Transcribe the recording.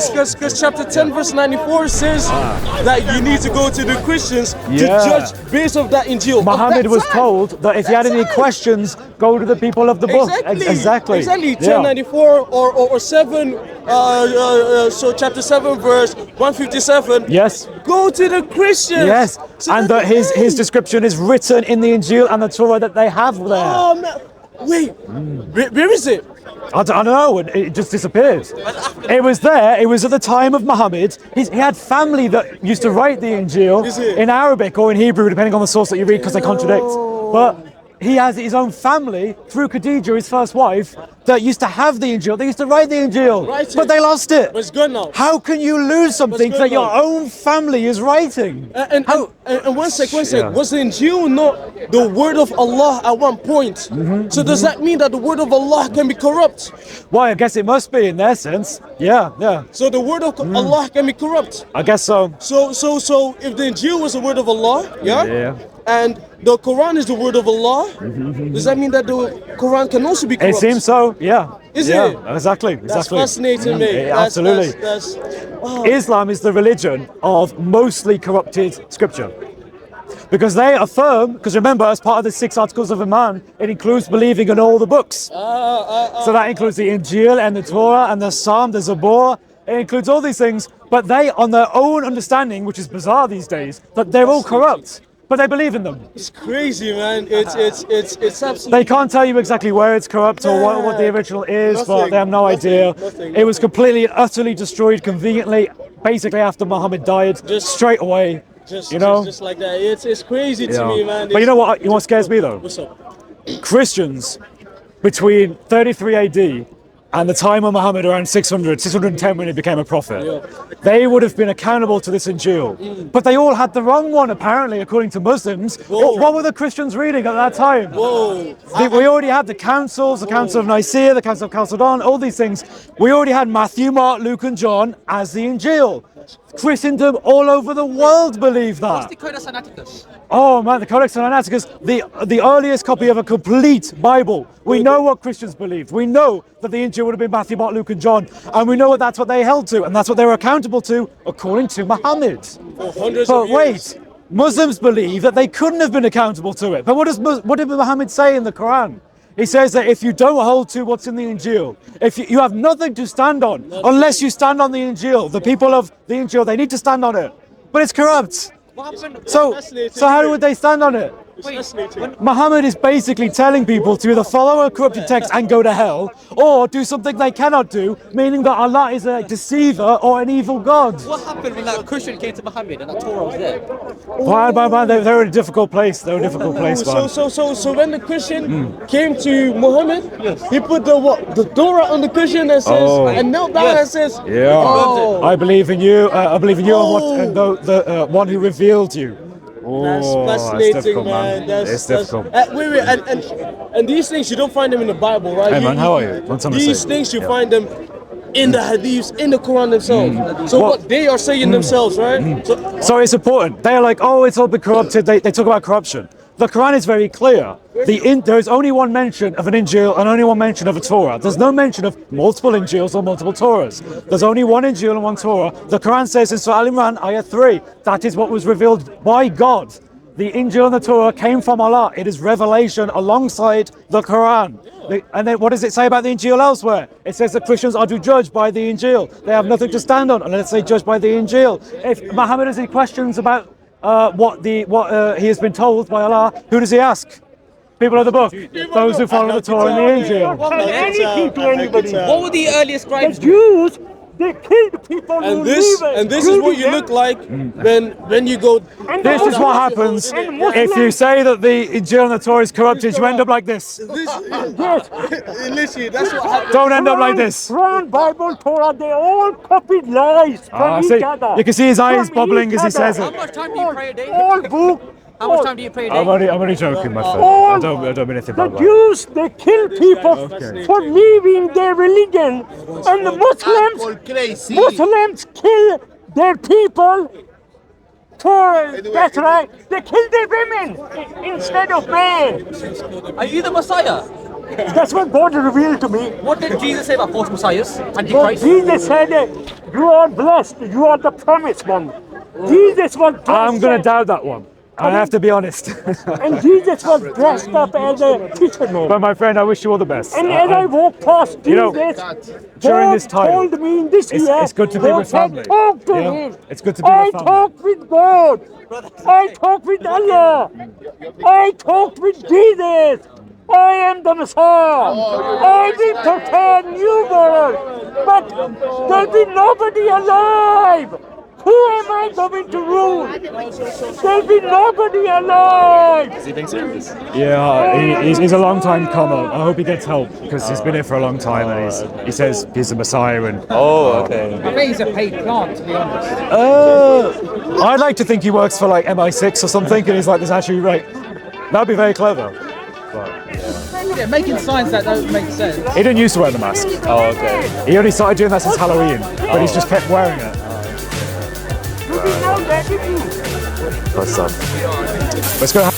because chapter 10 verse 94 says that you need to go to the Christians to judge based on that Injil. Muhammad was told that if you had any questions, go to the people of the book. Exactly. 1094 or 7, so chapter 7 verse 157. Yes. Go to the Christians. Yes. So and his description is written in the Injil and the Torah that they have there. Oh man. Wait, where is it? I don't know, it just disappeared. It was there, it was at the time of Muhammad. He had family that used to write the Injil in Arabic or in Hebrew, depending on the source that you read, because they contradict. But he has his own family, through Khadijah, his first wife, that used to have the Injil. They used to write the Injil, but they lost it. But it's good now. How can you lose something that your own family is writing? And one sec. Was the Injil not the word of Allah at one point? So does that mean that the word of Allah can be corrupt? Well, I guess it must be in their sense. Yeah. So the word of Allah can be corrupt? I guess so. So if the Injil was the word of Allah, and the Quran is the word of Allah, does that mean that the Quran can also be corrupt? It seems so, yeah. Is it? Exactly. That's fascinating, mate. Absolutely. Wow. Islam is the religion of mostly corrupted scripture. Because they affirm, because remember, as part of the 6 articles of Iman, it includes believing in all the books. So that includes the Injil and the Torah and the Psalm, the Zabur. It includes all these things, but they, on their own understanding, which is bizarre these days, that they're all corrupt. But they believe in them. It's crazy, man. It's absolutely. They can't tell you exactly where it's corrupt or what the original is, but they have no idea. It was completely and utterly destroyed conveniently, basically after Muhammad died, straight away. Just like that. It's crazy to me, man. But you know what scares me though? What's up? Christians between 33 AD and the time of Muhammad, around 610 when he became a prophet, they would have been accountable to this Injil. But they all had the wrong one, apparently, according to Muslims. What were the Christians reading at that time? We already had the councils, the Council of Nicaea, the Council of Chalcedon, all these things. We already had Matthew, Mark, Luke and John as the Injil. Christendom all over the world believe that. What's the Codex Sinaiticus? Oh man, the Codex Sinaiticus, the earliest copy of a complete Bible. We know what Christians believed. We know that the Injil would have been Matthew, Mark, Luke and John. And we know that's what they held to, and that's what they were accountable to, according to Muhammad. But wait, Muslims believe that they couldn't have been accountable to it. But what did Muhammad say in the Quran? He says that if you don't hold to what's in the Injil, if you have nothing to stand on, unless you stand on the Injil, the people of the Injil, they need to stand on it. But it's corrupt. So how would they stand on it? Muhammad is basically telling people to either follow a corrupted text and go to hell, or do something they cannot do, meaning that Allah is a deceiver or an evil God. What happened when that Christian came to Muhammad and that Torah was there? Man, they're in a difficult place. They're in a difficult place, man. So when the Christian came to Muhammad, he put the Torah on the Christian and says, and knelt down and says, I believe in you. I believe in you and the one who revealed you. That's fascinating, man. It's difficult. Wait, and these things you don't find them in the Bible, right? Hey man, how are you? These things you find them in the Hadiths, in the Quran themselves. So what they are saying themselves, right? So it's important. They're like, it's all been corrupted. They talk about corruption. The Quran is very clear. There is only one mention of an Injil and only one mention of a Torah. There's no mention of multiple Injils or multiple Torahs. There's only one Injil and one Torah. The Quran says in Surah Al-Imran, Ayah 3, that is what was revealed by God. The Injil and the Torah came from Allah. It is revelation alongside the Quran. And then what does it say about the Injil elsewhere? It says that Christians are to judge by the Injil. They have nothing to stand on unless they judge by the Injil. If Muhammad has any questions about what he has been told by Allah, who does he ask? People of the book, those who follow the Torah and the Injil. What were the earliest scribes? The Jews, they killed people who leave it. And this is what you look like when you go. This is what happens if you say that the Injil and the Torah is corrupted. You end up like this. Literally, that's what happens. Don't end up like this. Quran, Bible, Torah, they all copied lies from each other. You can see his eyes bubbling as he says How it. much time do you pray a day? All book. How much time do you pray a day? I'm only joking, my friend. I don't mean anything The about that. Jews, they kill people for leaving their religion, and the Muslims kill their people for, that's right, they kill their women instead of men. Are you the Messiah? That's what God revealed to me. What did Jesus say about false messiahs? What Antichrist? Jesus said, You are blessed. You are the promised one. Jesus was dressed I'm going to up, doubt that one. I have to be honest. and Jesus was dressed up as a fisherman. But my friend, I wish you all the best. And as I walked past You know, Jesus, during God this time, told me in this year, it's good to be God with said, family. talk to You know, him. it's good to be I with family. talked with God. I talked with Allah. I talked with Jesus. I am the Messiah. I will prepare new world. But there'll be nobody alive. Who am I going to rule? There'll be nobody alive. Is he being serious? Yeah, he's a long time comer. I hope he gets help because he's been here for a long time and he says he's the Messiah. And Oh, okay. I think he's a paid plant, to be honest. I'd like to think he works for like MI6 or something, and he's like, "There's actually like that'd be very clever." Yeah, making signs that don't make sense. He didn't used to wear the mask. Oh, okay. He only started doing that since Halloween, but he's just kept wearing it. You will know that if you Let's go.